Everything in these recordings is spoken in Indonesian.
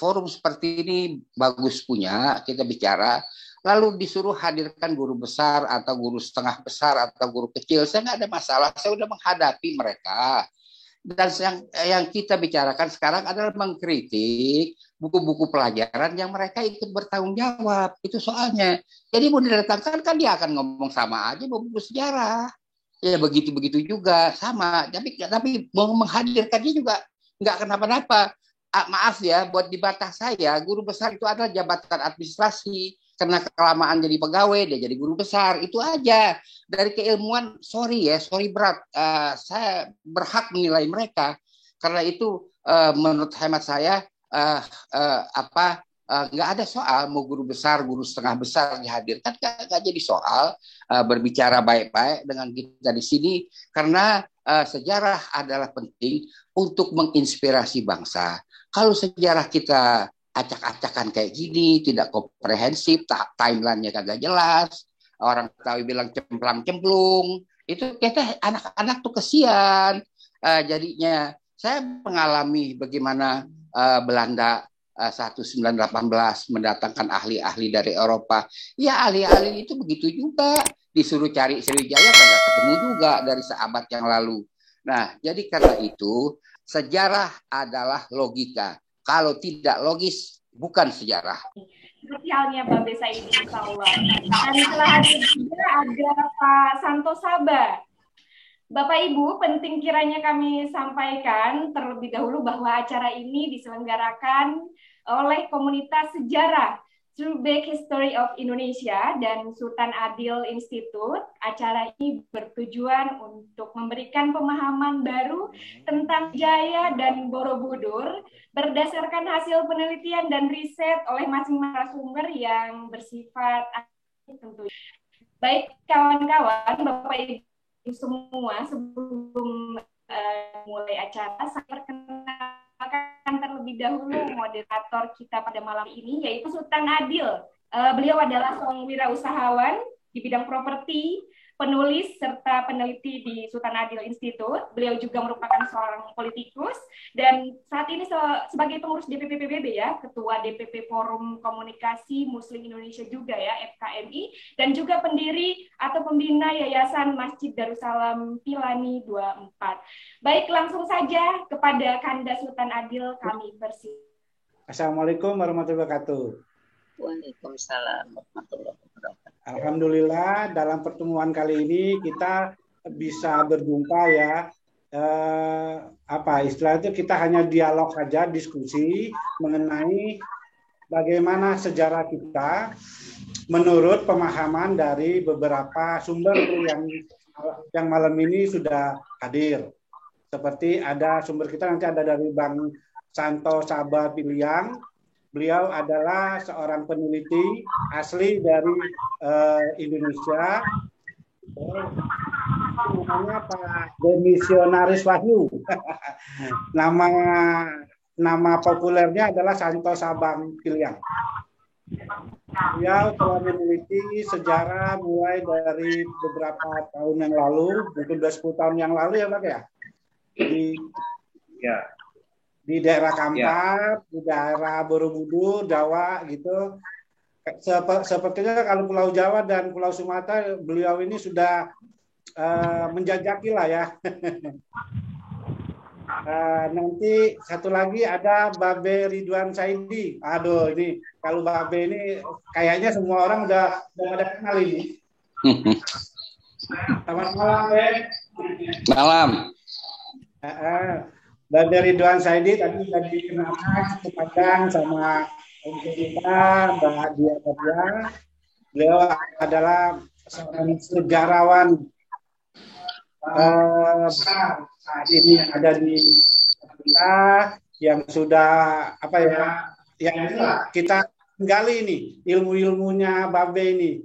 forum seperti ini bagus punya, kita bicara, lalu disuruh hadirkan guru besar atau guru setengah besar atau guru kecil, saya nggak ada masalah, saya udah menghadapi mereka. Dan yang kita bicarakan sekarang adalah mengkritik buku-buku pelajaran yang mereka ikut bertanggung jawab. Itu soalnya. Jadi mau didatangkan kan dia akan ngomong sama aja buku sejarah. Ya begitu-begitu juga sama. Tapi mau menghadirkannya juga nggak kenapa-napa. Maaf ya, buat di Batak saya, guru besar itu adalah jabatan administrasi. Karena kelamaan jadi pegawai, dia jadi guru besar. Itu aja. Dari keilmuan, sorry berat. Saya berhak menilai mereka. Karena itu menurut hemat saya, nggak ada soal mau guru besar, guru setengah besar dihadirkan. Nggak jadi soal berbicara baik-baik dengan kita di sini. Karena sejarah adalah penting untuk menginspirasi bangsa. Kalau sejarah kita acak-acakan kayak gini, tidak komprehensif, timelinenya kagak jelas, orang Betawi bilang cemplang-cemplung, itu kita anak-anak tuh kesian. Jadinya saya mengalami bagaimana Belanda 1918 mendatangkan ahli-ahli dari Eropa. Ya ahli-ahli itu begitu juga, disuruh cari Sriwijaya kagak ketemu juga dari seabad yang lalu. Nah, jadi karena itu sejarah adalah logika. Kalau tidak logis, bukan sejarah. Seperti halnya Babe Saidi, insya Allah. Dan setelah hadir juga ada Pak Santo Saba. Bapak Ibu, penting kiranya kami sampaikan terlebih dahulu bahwa acara ini diselenggarakan oleh komunitas sejarah True Back History of Indonesia dan Sultan Adil Institute. Acara ini bertujuan untuk memberikan pemahaman baru tentang Jaya dan Borobudur berdasarkan hasil penelitian dan riset oleh masing-masing narasumber yang bersifat tentu. Baik kawan-kawan, Bapak Ibu semua, sebelum mulai acara, saya perkenalkan terlebih dahulu moderator kita pada malam ini, yaitu Sultan Adil. Beliau adalah seorang wirausahawan di bidang properti, penulis, serta peneliti di Sultan Adil Institute. Beliau juga merupakan seorang politikus, dan saat ini sebagai pengurus DPP PBB ya, Ketua DPP Forum Komunikasi Muslim Indonesia juga ya, FKMI, dan juga pendiri atau pembina Yayasan Masjid Darussalam Pilani 24. Baik, langsung saja kepada Kanda Sultan Adil kami persilakan. Assalamualaikum warahmatullahi wabarakatuh. Waalaikumsalam warahmatullahi wabarakatuh. Alhamdulillah dalam pertemuan kali ini kita bisa berjumpa ya. Istilah itu kita hanya dialog saja, diskusi mengenai bagaimana sejarah kita menurut pemahaman dari beberapa sumber yang malam ini sudah hadir. Seperti ada sumber kita nanti ada dari Bang Santo Saba Piliang. Beliau adalah seorang peneliti asli dari Indonesia. Namanya Pak Demisionaris Wahyu. Nama populernya adalah Santo Sabang Piliang. Beliau telah meneliti sejarah mulai dari beberapa tahun yang lalu, mungkin 10 tahun yang lalu ya Pak ya. Di daerah Kampar, di daerah Borobudur, Jawa gitu. Sepertinya kalau Pulau Jawa dan Pulau Sumatera, beliau ini sudah menjajaki lah ya. Nanti satu lagi ada Babe Ridwan Saidi. Aduh, ini kalau Babe ini kayaknya semua orang udah pada kenal ini. Selamat malam, Babe. Malam. Babe Ridwan Saidi tadi sudah dikenalkan sepanjang sama kita, Mbak Dia Fathia. Beliau adalah seorang sejarawan saat ini ada di kita yang sudah yang kita gali ini ilmu-ilmunya Babe ini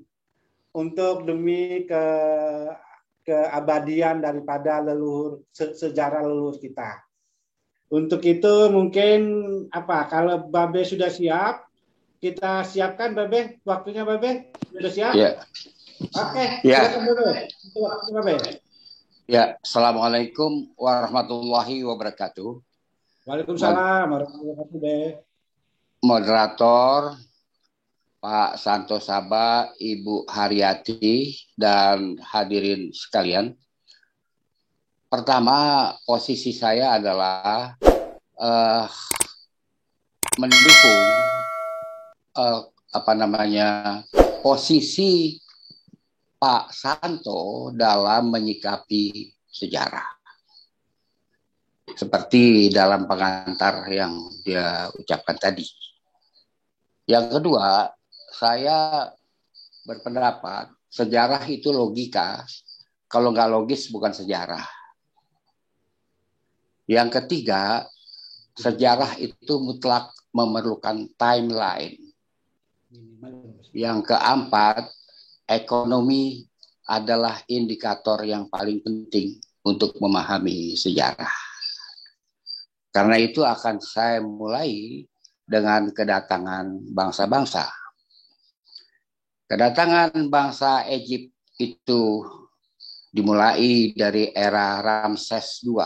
untuk demi keabadian daripada leluhur sejarah leluhur kita. Untuk itu mungkin kalau Babe sudah siap, kita siapkan Babe, waktunya Babe sudah siap? Ya. Oke, ya. Silakan Babe. Ya, Assalamualaikum warahmatullahi wabarakatuh. Waalaikumsalam warahmatullahi wabarakatuh. moderator, Pak Santo Saba, Ibu Haryati, dan hadirin sekalian. Pertama, posisi saya adalah mendukung posisi Pak Santo dalam menyikapi sejarah. Seperti dalam pengantar yang dia ucapkan tadi. Yang kedua, saya berpendapat sejarah itu logika. Kalau nggak logis bukan sejarah. Yang ketiga, sejarah itu mutlak memerlukan timeline. Yang keempat, ekonomi adalah indikator yang paling penting untuk memahami sejarah. Karena itu akan saya mulai dengan kedatangan bangsa-bangsa. Kedatangan bangsa Egypt itu dimulai dari era Ramses II.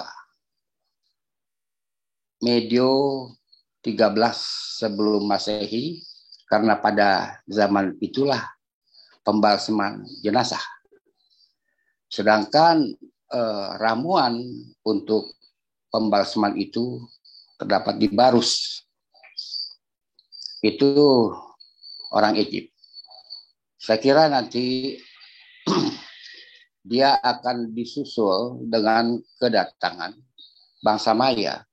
Medio 13 sebelum Masehi, karena pada zaman itulah pembalseman jenazah. Sedangkan ramuan untuk pembalseman itu terdapat di Barus. Itu orang Egypt. Saya kira nanti dia akan disusul dengan kedatangan bangsa Maya.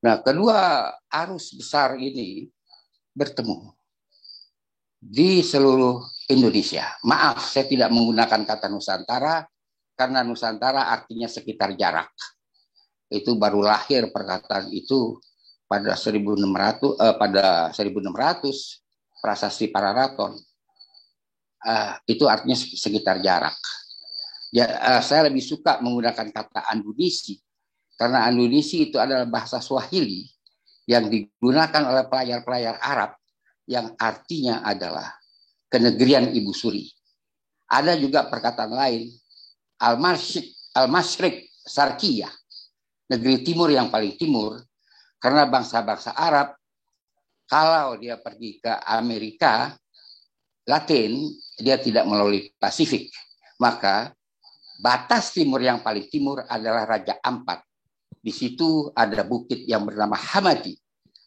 Nah, kedua arus besar ini bertemu di seluruh Indonesia. Maaf, saya tidak menggunakan kata Nusantara karena Nusantara artinya sekitar jarak. Itu baru lahir perkataan itu pada 1600 Prasasti Pararaton. Itu artinya sekitar jarak. Ya, saya lebih suka menggunakan kata Andunisi karena Andunisi itu adalah bahasa Swahili yang digunakan oleh pelayar-pelayar Arab yang artinya adalah kenegerian Ibu Suri. Ada juga perkataan lain, Al-Masyriq Sarkiyah, negeri timur yang paling timur, karena bangsa-bangsa Arab, kalau dia pergi ke Amerika Latin, dia tidak melalui Pasifik. Maka batas timur yang paling timur adalah Raja Ampat. Di situ ada bukit yang bernama Hamadi.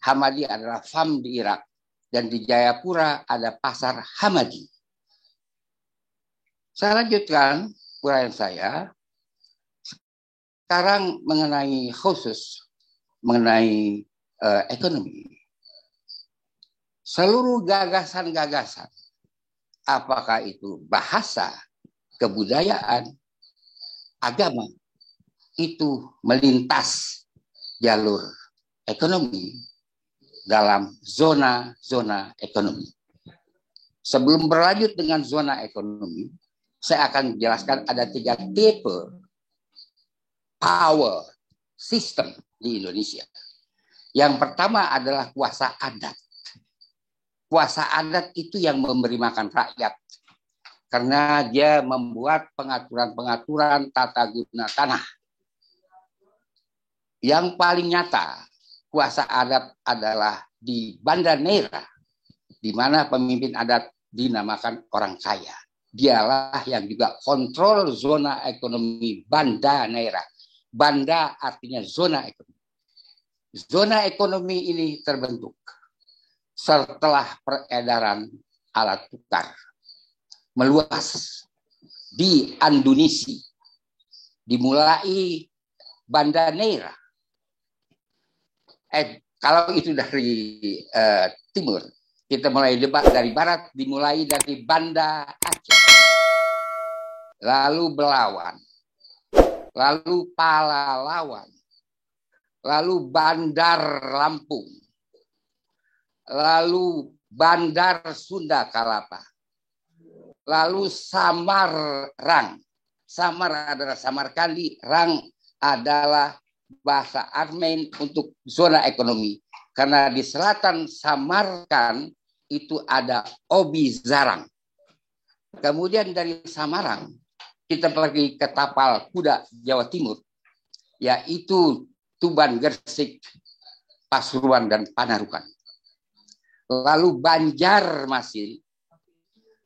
Hamadi adalah Fam di Irak. Dan di Jayapura ada pasar Hamadi. Saya lanjutkan uraian saya. Sekarang mengenai ekonomi. Seluruh gagasan-gagasan, apakah itu bahasa, kebudayaan, agama, itu melintas jalur ekonomi dalam zona-zona ekonomi. Sebelum berlanjut dengan zona ekonomi, saya akan jelaskan ada 3 tipe power system di Indonesia. Yang pertama adalah kuasa adat. Kuasa adat itu yang memberi makan rakyat. Karena dia membuat pengaturan-pengaturan tata guna tanah. Yang paling nyata, kuasa adat adalah di Banda Neira, di mana pemimpin adat dinamakan orang kaya. Dialah yang juga kontrol zona ekonomi Banda Neira. Banda artinya zona ekonomi. Zona ekonomi ini terbentuk setelah peredaran alat tukar meluas di Andunisi, dimulai Banda Neira. Kalau itu dari timur, kita mulai debat dari barat, dimulai dari Banda Aceh, lalu Belawan, lalu Palalawan, lalu Bandar Lampung, lalu Bandar Sunda Kelapa, lalu Samarang. Samar adalah Samarkandi, Rang adalah bahasa Armen untuk zona ekonomi. Karena di selatan Samarkand itu ada Obi Zarang. Kemudian dari Samarang, kita pergi ke Tapal Kuda, Jawa Timur, yaitu Tuban, Gersik, Pasuruan, dan Panarukan. lalu Banjarmasin,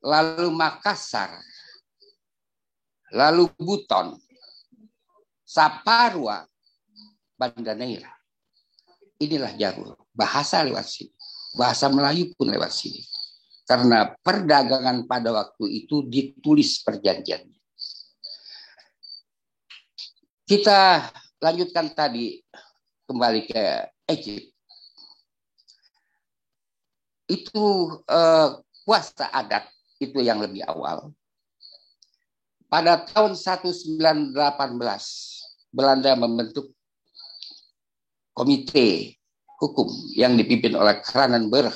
lalu Makassar, lalu Buton, Saparua, Banda Neira. Inilah jalur. Bahasa lewat sini. Bahasa Melayu pun lewat sini. Karena perdagangan pada waktu itu ditulis perjanjiannya. Kita lanjutkan tadi kembali ke Egypt. Itu puasa adat itu yang lebih awal. Pada tahun 1918, Belanda membentuk komite hukum yang dipimpin oleh Kranenburg.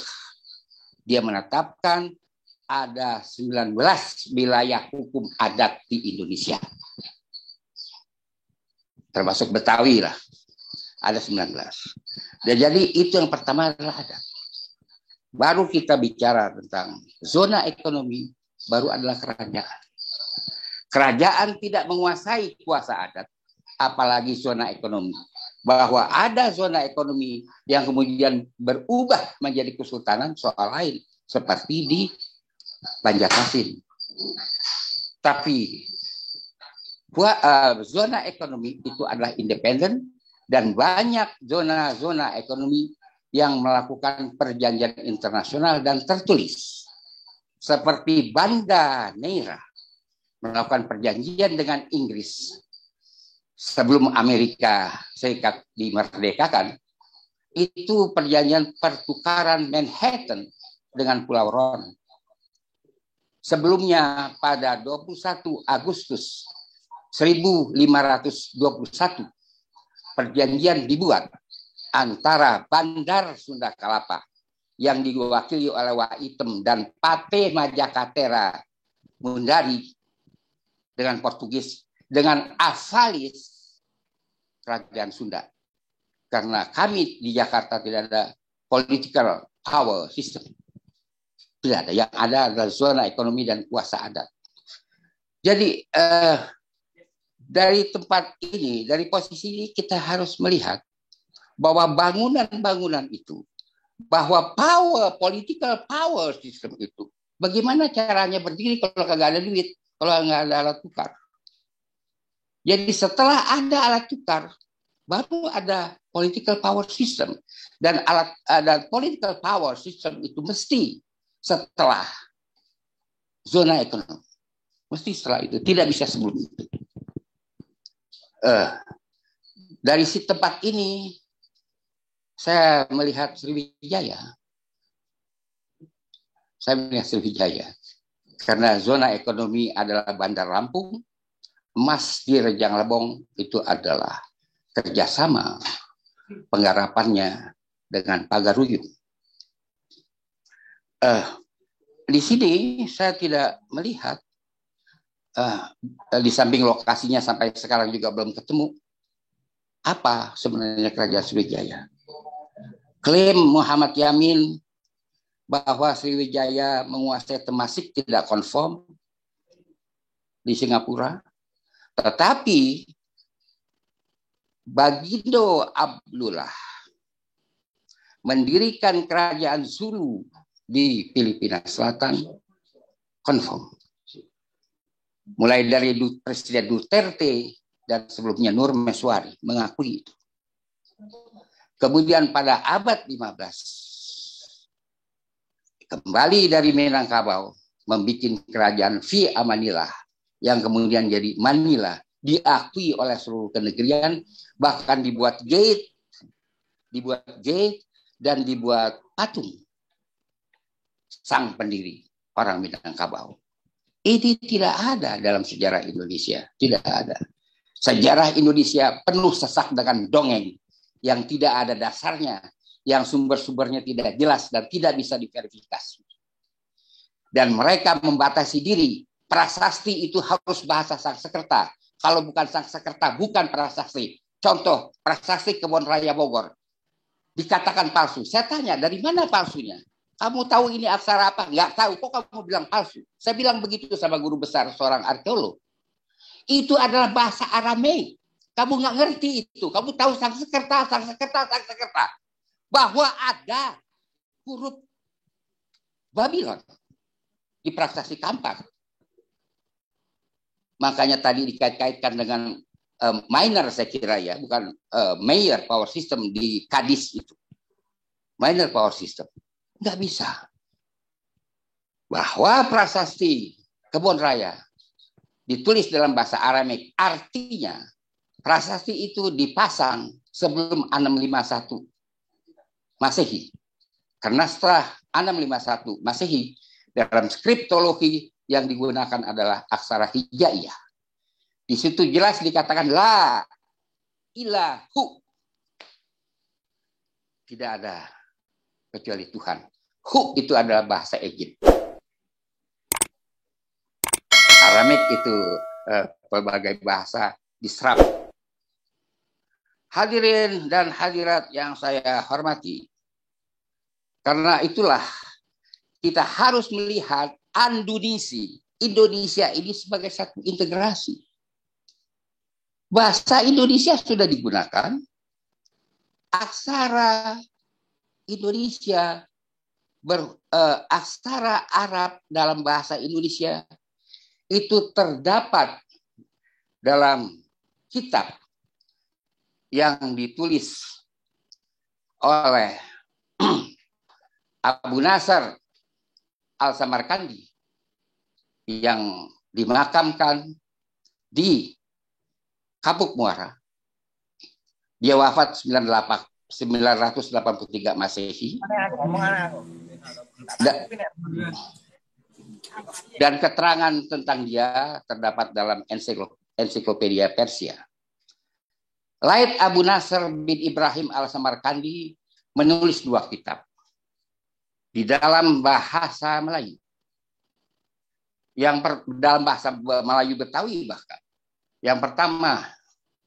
Dia menetapkan ada 19 wilayah hukum adat di Indonesia. Termasuk Betawi lah. Ada 19. Dan jadi itu yang pertama adalah adat. Baru kita bicara tentang zona ekonomi, baru adalah kerajaan. Kerajaan tidak menguasai kuasa adat, apalagi zona ekonomi. Bahwa ada zona ekonomi yang kemudian berubah menjadi kesultanan soal lain. Seperti di Banjarmasin. Tapi zona ekonomi itu adalah independen dan banyak zona-zona ekonomi yang melakukan perjanjian internasional dan tertulis. Seperti Banda Neira melakukan perjanjian dengan Inggris sebelum Amerika Serikat dimerdekakan. Itu perjanjian pertukaran Manhattan dengan Pulau Ron. Sebelumnya pada 21 Agustus 1521 perjanjian dibuat antara Bandar Sunda Kelapa yang diwakili oleh Waitem dan Pate Majakatera Mundari dengan Portugis dengan Avalis Kerajaan Sunda. Karena kami di Jakarta tidak ada political power system. Tidak ada. Yang ada adalah zona ekonomi dan kuasa adat. Jadi dari tempat ini, dari posisi ini kita harus melihat bahwa bangunan-bangunan itu, bahwa political power system itu, bagaimana caranya berdiri kalau nggak ada duit, kalau nggak ada alat tukar. Jadi setelah ada alat tukar, baru ada political power system. Dan political power system itu mesti setelah zona ekonomi. Mesti setelah itu, tidak bisa sebelum itu. Dari si tempat ini, saya melihat Sriwijaya. Karena zona ekonomi adalah Bandar Lampung, emas di Rejang Lebong itu adalah kerjasama penggarapannya dengan Pagaruyung. Di sini saya tidak melihat, di samping lokasinya sampai sekarang juga belum ketemu, apa sebenarnya Kerajaan Sriwijaya. Klaim Muhammad Yamin bahwa Sriwijaya menguasai Temasik tidak konform di Singapura. Tetapi Bagindo Abdullah mendirikan kerajaan Zulu di Filipina Selatan konform. Mulai dari Presiden Duterte dan sebelumnya Nur Meswari mengakui itu. Kemudian pada abad 15 kembali dari Minangkabau membuat kerajaan Fi Amanillah yang kemudian jadi Manila, diakui oleh seluruh kenegerian, bahkan dibuat gate dan dibuat patung sang pendiri orang Minangkabau. Ini tidak ada dalam sejarah Indonesia, tidak ada. Sejarah Indonesia penuh sesak dengan dongeng yang tidak ada dasarnya, yang sumber-sumbernya tidak jelas dan tidak bisa diverifikasi. Dan mereka membatasi diri, prasasti itu harus bahasa Sanskerta. Kalau bukan Sanskerta, bukan prasasti. Contoh, prasasti Kebon Raya Bogor. Dikatakan palsu. Saya tanya, dari mana palsunya? Kamu tahu ini aksara apa? Nggak tahu. Kok kamu bilang palsu? Saya bilang begitu sama guru besar, seorang arkeolog. Itu adalah bahasa Aramaik. Kamu nggak ngerti itu. Kamu tahu Sanskerta. Bahwa ada huruf Babylon di Prasasti Kampar. Makanya tadi dikait-kaitkan dengan minor saya kira ya, bukan major power system di Kadis itu. Minor power system. Nggak bisa. Bahwa prasasti Kebon Raya ditulis dalam bahasa Aramaik, artinya prasasti itu dipasang sebelum 651 Masehi. Karena setelah 651 Masehi, dalam skriptologi yang digunakan adalah aksara hijaiyah. Di situ jelas dikatakan la ilahu. Tidak ada kecuali Tuhan. Hu itu adalah bahasa Egypt. Aramik itu pelbagai bahasa diserap. Hadirin dan hadirat yang saya hormati, karena itulah kita harus melihat Indonesia ini sebagai satu integrasi. Bahasa Indonesia sudah digunakan, aksara Indonesia, aksara Arab dalam bahasa Indonesia itu terdapat dalam kitab yang ditulis oleh Abu Nasr Al-Samarkandi yang dimakamkan di Kapuk Muara. Dia wafat 983 Masehi. Dan keterangan tentang dia terdapat dalam ensiklopedia Persia. Laid Abu Nasr bin Ibrahim Al-Samarkandi menulis 2 kitab di dalam bahasa Melayu. Dalam bahasa Melayu Betawi bahkan. Yang pertama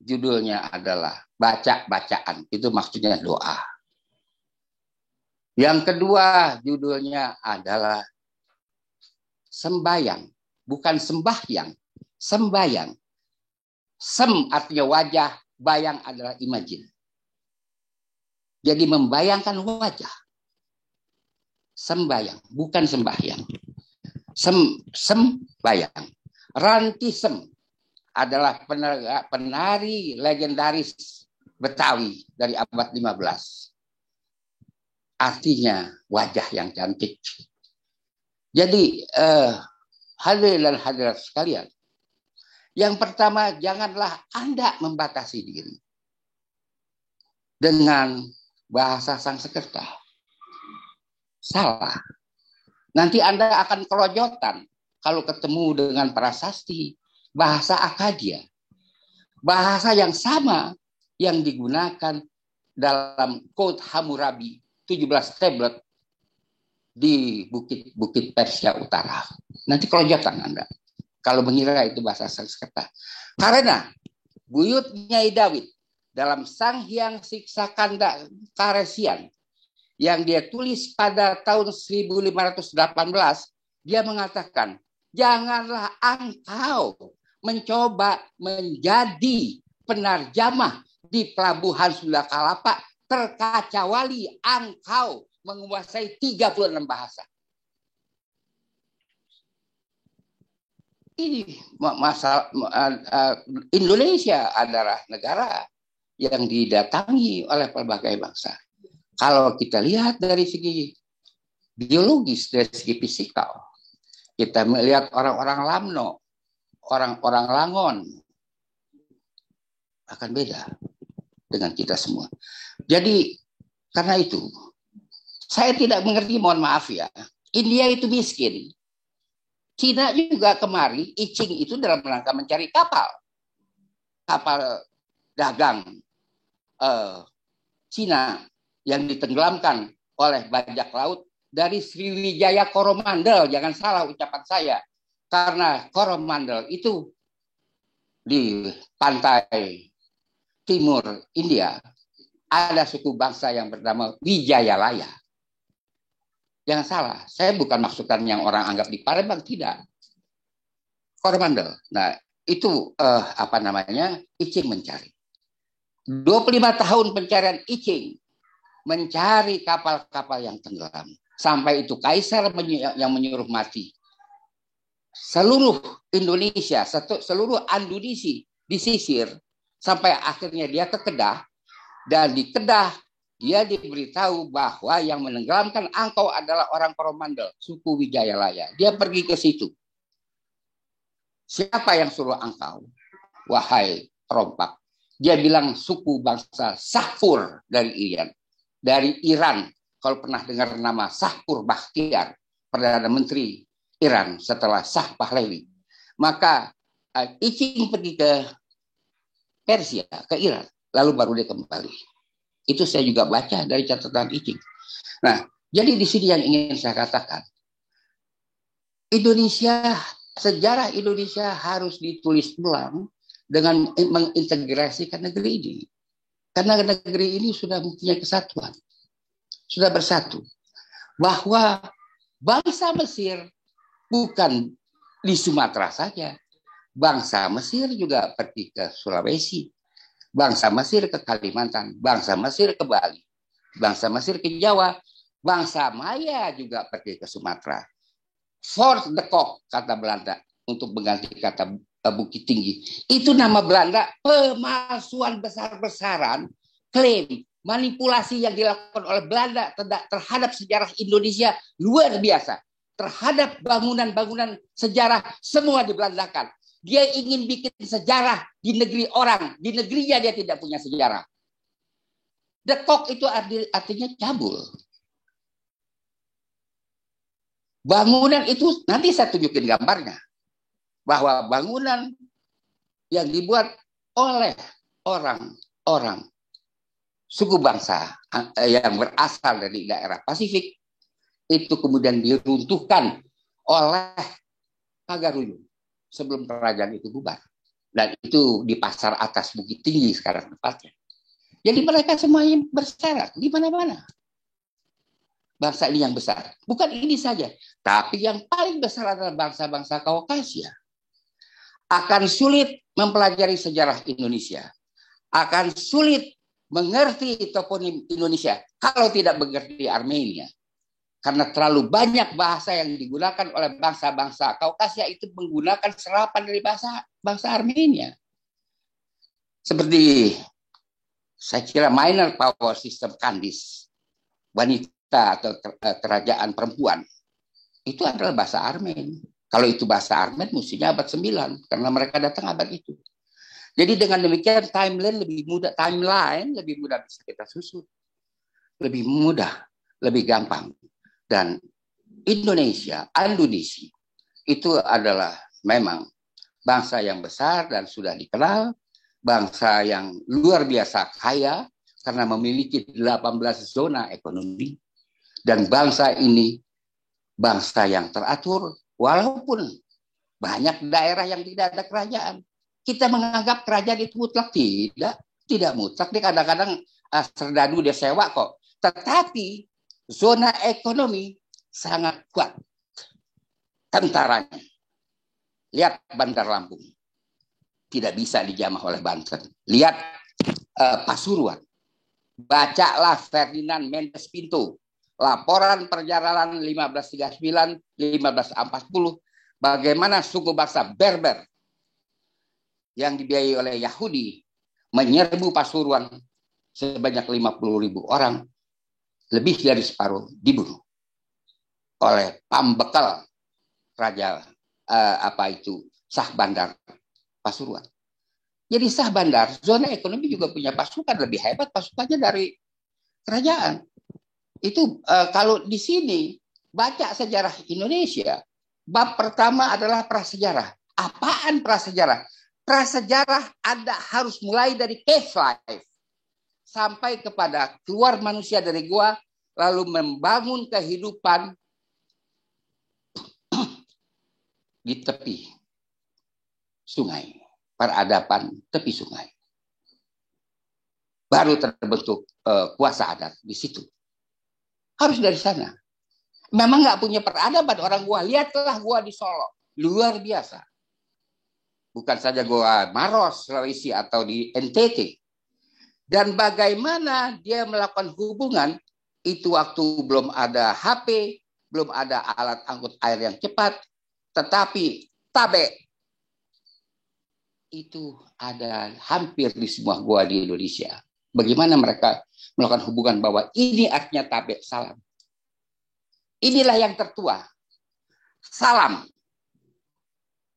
judulnya adalah baca-bacaan, itu maksudnya doa. Yang kedua judulnya adalah sembayang, bukan sembahyang, sembayang. Sem artinya wajah, bayang adalah imagine. Jadi membayangkan wajah. Sembayang, bukan sembahyang. Sembayang. Ranti Sem adalah penari legendaris Betawi dari abad 15. Artinya wajah yang cantik. Jadi hadirin dan hadirat sekalian, yang pertama janganlah Anda membatasi diri dengan bahasa Sanskerta. Salah. Nanti Anda akan kelojotan kalau ketemu dengan prasasti bahasa Akkadia. Bahasa yang sama yang digunakan dalam Code Hammurabi 17 tablet di bukit-bukit Persia Utara. Nanti kelojotan Anda kalau mengira itu bahasa Sanskerta. Karena buyut Nyai Dawid dalam Sang Hyang Siksa Kanda Karesian yang dia tulis pada tahun 1518, dia mengatakan, janganlah engkau mencoba menjadi penarjamah di pelabuhan Sunda Kelapa terkecuali engkau menguasai 36 bahasa. Ini masalah Indonesia adalah negara yang didatangi oleh pelbagai bangsa. Kalau kita lihat dari segi biologis, dari segi fisikal, kita melihat orang-orang Lamno, orang-orang Langon akan beda dengan kita semua. Jadi karena itu saya tidak mengerti, mohon maaf ya. India itu miskin. Cina juga kemari, I Ching itu dalam rangka mencari kapal dagang Cina yang ditenggelamkan oleh bajak laut dari Sriwijaya Coromandel. Jangan salah ucapan saya. Karena Coromandel itu di pantai timur India ada suku bangsa yang bernama Wijayalaya. Jangan salah, saya bukan maksudkan yang orang anggap di Palembang, tidak. Coromandel. Nah, itu I Ching mencari. 25 tahun pencarian I Ching mencari kapal-kapal yang tenggelam. sampai itu kaisar yang menyuruh mati. Seluruh Indonesia, seluruh Andunisi disisir sampai akhirnya dia ke Kedah, dan di Kedah dia diberitahu bahwa yang menenggelamkan engkau adalah orang Coromandel, suku Wijayalaya. Dia pergi ke situ. Siapa yang suruh engkau? Wahai perompak. Dia bilang suku bangsa Shahpur dari Iran. Dari Iran. Kalau pernah dengar nama Shahpur Bakhtiar, Perdana Menteri Iran setelah Shah Pahlavi. Maka Icing pergi ke Persia, ke Iran. Lalu baru dia kembali. Itu saya juga baca dari catatan Icing. Nah, jadi di sini yang ingin saya katakan. Sejarah Indonesia harus ditulis ulang dengan mengintegrasikan negeri ini. Karena negeri ini sudah mempunyai kesatuan. Sudah bersatu. Bahwa bangsa Mesir bukan di Sumatera saja. Bangsa Mesir juga pergi ke Sulawesi. Bangsa Mesir ke Kalimantan. Bangsa Mesir ke Bali. Bangsa Mesir ke Jawa. Bangsa Maya juga pergi ke Sumatera. Fort de Kock, kata Belanda, untuk mengganti kata Bukit Tinggi. Itu nama Belanda, pemalsuan besar-besaran, klaim, manipulasi yang dilakukan oleh Belanda terhadap sejarah Indonesia luar biasa. Terhadap bangunan-bangunan sejarah, semua dibelandakan. Dia ingin bikin sejarah di negeri orang. Di negerinya dia tidak punya sejarah. De Kock itu artinya cabul. Bangunan itu, nanti saya tunjukin gambarnya. Bahwa bangunan yang dibuat oleh orang-orang suku bangsa yang berasal dari daerah Pasifik, itu kemudian diruntuhkan oleh Pagaruyung sebelum kerajaan itu bubar. Dan itu di pasar atas Bukit Tinggi sekarang tempatnya. Jadi mereka semuanya bersyarat di mana-mana. Bangsa ini yang besar. Bukan ini saja. Tapi yang paling besar adalah bangsa-bangsa Kaukasia. Akan sulit mempelajari sejarah Indonesia. Akan sulit mengerti toponim Indonesia kalau tidak mengerti Armenia. Karena terlalu banyak bahasa yang digunakan oleh bangsa-bangsa Kaukasia itu menggunakan serapan dari bangsa Armenia. Seperti saya kira minor power system Kandis. Wanita atau kerajaan perempuan. Itu adalah bahasa Armen. Kalau itu bahasa Armen, mestinya abad 9. Karena mereka datang abad itu. Jadi dengan demikian timeline lebih mudah bisa kita susun. Lebih mudah, lebih gampang. Dan Indonesia, Andunisi, itu adalah memang bangsa yang besar dan sudah dikenal. Bangsa yang luar biasa kaya karena memiliki 18 zona ekonomi. Dan bangsa ini bangsa yang teratur, walaupun banyak daerah yang tidak ada kerajaan. Kita menganggap kerajaan itu mutlak. Tidak mutlak. Dia kadang-kadang serdadu dia sewa kok. Tetapi zona ekonomi sangat kuat. Tentaranya. Lihat Bandar Lampung. Tidak bisa dijamah oleh Banten. Lihat Pasuruan. Bacalah Ferdinand Mendes Pinto. Laporan perjalanan 1539-1540 bagaimana suku bangsa Berber yang dibiayai oleh Yahudi menyerbu Pasuruan sebanyak 50.000 orang, lebih dari separuh dibunuh oleh pambekal Raja Shah Bandar Pasuruan. Jadi Shah Bandar, zona ekonomi juga punya pasukan lebih hebat pasukannya dari kerajaan. Itu kalau di sini baca sejarah Indonesia, bab pertama adalah prasejarah. Apaan prasejarah? Prasejarah Anda harus mulai dari cave life sampai kepada keluar manusia dari gua, lalu membangun kehidupan di tepi sungai, peradaban tepi sungai. Baru terbentuk kuasa adat di situ. Harus dari sana. Memang nggak punya peradaban orang gua. Lihatlah gua di Solo. Luar biasa. Bukan saja gua Maros, Sulawesi atau di NTT. Dan bagaimana dia melakukan hubungan Itu waktu belum ada HP, belum ada alat angkut air yang cepat, tetapi tabe itu ada hampir di semua gua di Indonesia. Bagaimana mereka melakukan hubungan bahwa ini artinya tabe, salam. Inilah yang tertua. Salam.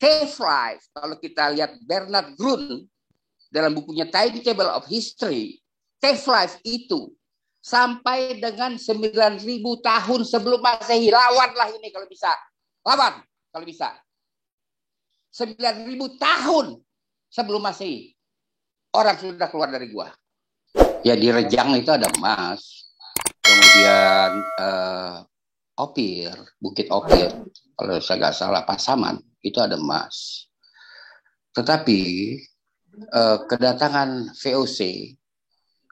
Cave Life, kalau kita lihat Bernard Grun dalam bukunya Timetable of History, Cave Life itu sampai dengan 9.000 tahun sebelum Masehi. Lawanlah ini kalau bisa. Lawan kalau bisa. 9.000 tahun sebelum Masehi. Orang sudah keluar dari gua. Ya di Rejang itu ada emas. Kemudian Opir, Bukit Opir. Kalau saya nggak salah Pasaman, itu ada emas. Tetapi kedatangan VOC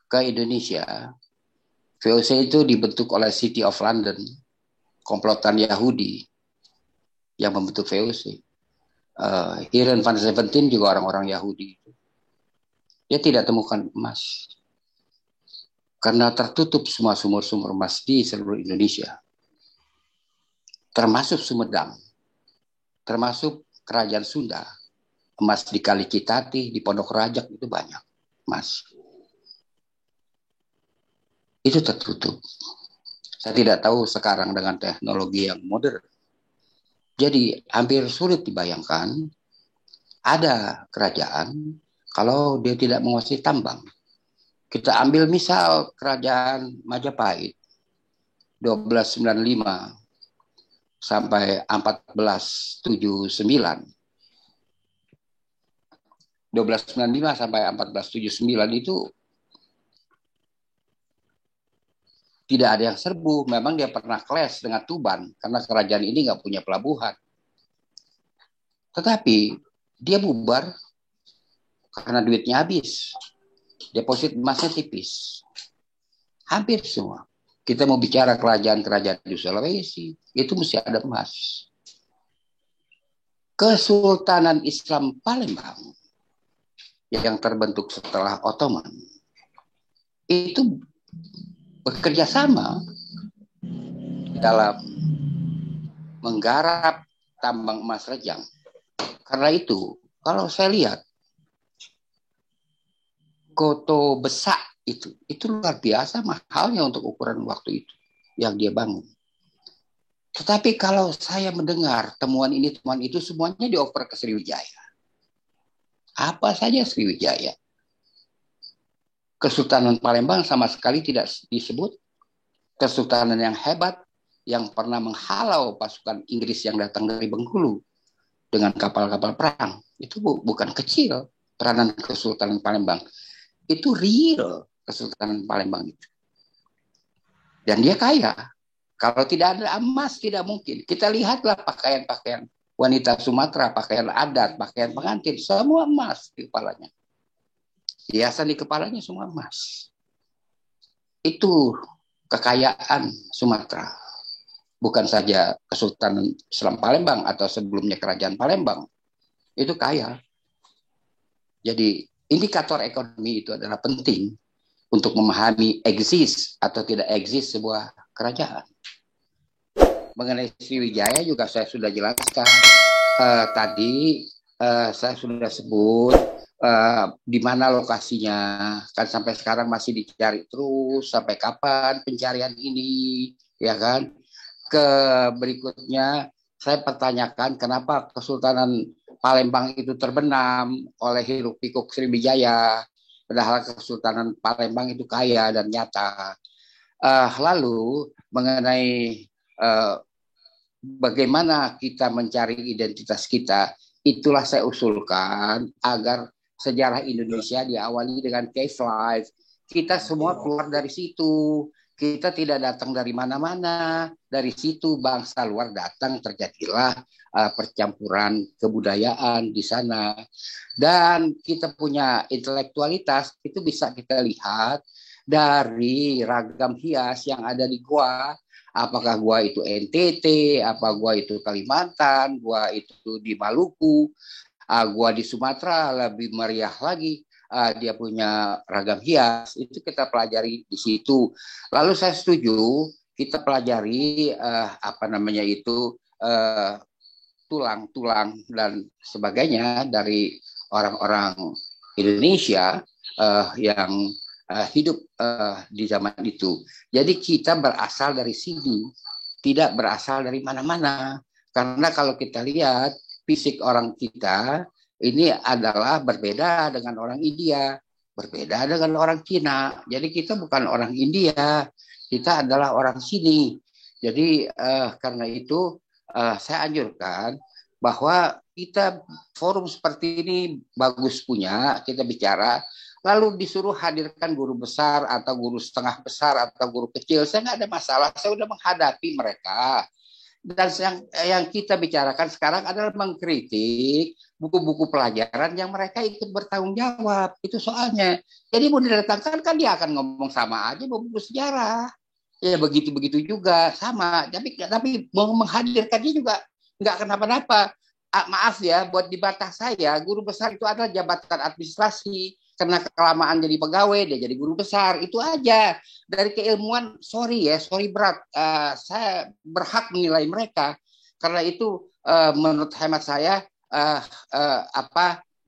ke Indonesia, VOC itu dibentuk oleh City of London, komplotan Yahudi yang membentuk VOC. Hiren van Seventeen juga orang-orang Yahudi. Dia tidak temukan emas. Karena tertutup semua sumur-sumur emas di seluruh Indonesia. Termasuk Sumedang. Termasuk Kerajaan Sunda. Emas di Kali Citati, di Pondok Rajak itu banyak emas. Itu tertutup. Saya tidak tahu sekarang dengan teknologi yang modern. Jadi hampir sulit dibayangkan ada kerajaan kalau dia tidak menguasai tambang. Kita ambil misal kerajaan Majapahit 1295 sampai 1479. 1295 sampai 1479 itu tidak ada yang serbu. Memang dia pernah clash dengan Tuban karena kerajaan ini nggak punya pelabuhan. Tetapi dia bubar karena duitnya habis. Deposit emasnya tipis. Hampir semua. Kita mau bicara kerajaan-kerajaan di Sulawesi, itu mesti ada emas. Kesultanan Islam Palembang yang terbentuk setelah Ottoman itu bekerja sama dalam menggarap tambang emas Rejang. Karena itu, kalau saya lihat Koto Besak itu luar biasa mahalnya untuk ukuran waktu itu yang dia bangun. Tetapi kalau saya mendengar temuan ini, temuan itu, semuanya dioper ke Sriwijaya. Apa saja Sriwijaya? Kesultanan Palembang sama sekali tidak disebut. Kesultanan yang hebat, yang pernah menghalau pasukan Inggris yang datang dari Bengkulu dengan kapal-kapal perang. Itu bukan kecil peranan Kesultanan Palembang. Itu real Kesultanan Palembang itu. Dan dia kaya. Kalau tidak ada emas, tidak mungkin. Kita lihatlah pakaian-pakaian wanita Sumatera, pakaian adat, pakaian pengantin, semua emas di kepalanya. Hiasan di kepalanya semua emas. Itu kekayaan Sumatera. Bukan saja Kesultanan Islam Palembang atau sebelumnya Kerajaan Palembang. Itu kaya. Jadi indikator ekonomi itu adalah penting untuk memahami eksis atau tidak eksis sebuah kerajaan. Mengenai Sriwijaya juga saya sudah jelaskan. Tadi saya sudah sebut di mana lokasinya. Kan sampai sekarang masih dicari terus. Sampai kapan pencarian ini, ya kan? Berikutnya saya pertanyakan kenapa Kesultanan Palembang itu terbenam oleh hiruk pikuk Sriwijaya. Padahal Kesultanan Palembang itu kaya dan nyata. Lalu mengenai bagaimana kita mencari identitas kita, itulah saya usulkan agar sejarah Indonesia diawali dengan cave life. Kita semua keluar dari situ. Kita tidak datang dari mana-mana. Dari situ bangsa luar datang, terjadilah percampuran kebudayaan di sana. Dan kita punya intelektualitas, itu bisa kita lihat dari ragam hias yang ada di gua. Apakah gua itu NTT, apa gua itu Kalimantan, gua itu di Maluku, gua di Sumatera lebih meriah lagi. dia punya ragam hias, itu kita pelajari di situ. Lalu saya setuju kita pelajari tulang-tulang dan sebagainya dari orang-orang Indonesia yang hidup di zaman itu. Jadi kita berasal dari sini, tidak berasal dari mana-mana. Karena kalau kita lihat fisik orang kita ini adalah berbeda dengan orang India, berbeda dengan orang Cina. Jadi kita bukan orang India, kita adalah orang sini. Jadi karena itu saya anjurkan bahwa kita forum seperti ini bagus punya, kita bicara, lalu disuruh hadirkan guru besar atau guru setengah besar atau guru kecil, saya nggak ada masalah, saya udah menghadapi mereka. Dan yang kita bicarakan sekarang adalah mengkritik buku-buku pelajaran yang mereka ikut bertanggung jawab. Itu soalnya. Jadi mau didatangkan kan dia akan ngomong sama aja buku sejarah. Ya begitu-begitu juga sama. Tapi mau menghadirkannya juga nggak kenapa-napa. Maaf ya, buat di Batak saya, guru besar itu adalah jabatan administrasi. Karena kelamaan jadi pegawai, dia jadi guru besar. Itu aja. Dari keilmuan, sorry berat. Saya berhak menilai mereka. Karena itu menurut hemat saya,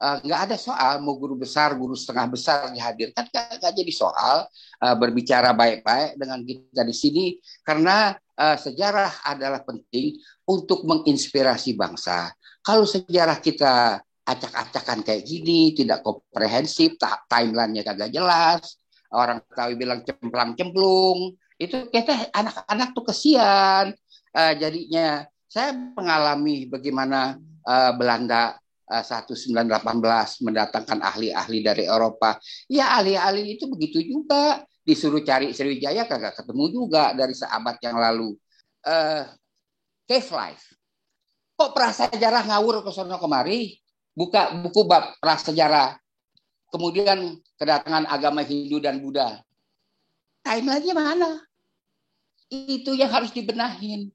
nggak ada soal mau guru besar, guru setengah besar dihadirkan. Nggak jadi soal berbicara baik-baik dengan kita di sini. Karena sejarah adalah penting untuk menginspirasi bangsa. Kalau sejarah kita acak-acakan kayak gini, tidak komprehensif, timelinenya kagak jelas, orang Betawi bilang cemplang-cemplung, itu kita anak-anak tuh kesian. Jadinya saya mengalami bagaimana Belanda 1918 mendatangkan ahli-ahli dari Eropa. Ya ahli-ahli itu begitu juga, disuruh cari Sriwijaya kagak ketemu juga dari seabad yang lalu. Cave life. Kok prasejarah ngawur ke sono kemari? Buka buku bab prasejarah, kemudian kedatangan agama Hindu dan Buddha. Timeline-nya mana? Itu yang harus dibenahin.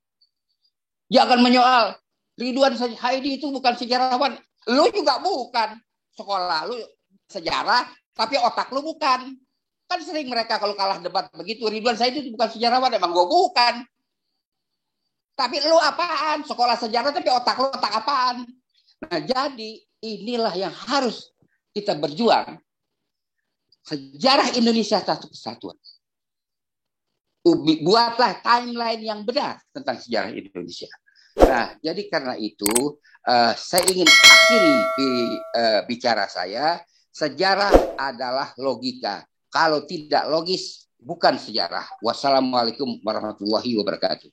Jangan menyoal Ridwan Haidi itu bukan sejarawan. Lu juga bukan. Sekolah lu sejarah, tapi otak lu bukan. Kan sering mereka kalau kalah debat begitu. Ridwan Haidi itu bukan sejarawan, emang gue bukan. Tapi lu apaan? Sekolah sejarah tapi otak lu otak apaan? Nah, jadi inilah yang harus kita berjuang. Sejarah Indonesia satu kesatuan. Buatlah timeline yang benar tentang sejarah Indonesia. Nah, jadi karena itu saya ingin akhiri bicara saya. Sejarah adalah logika. Kalau tidak logis, bukan sejarah. Wassalamualaikum warahmatullahi wabarakatuh.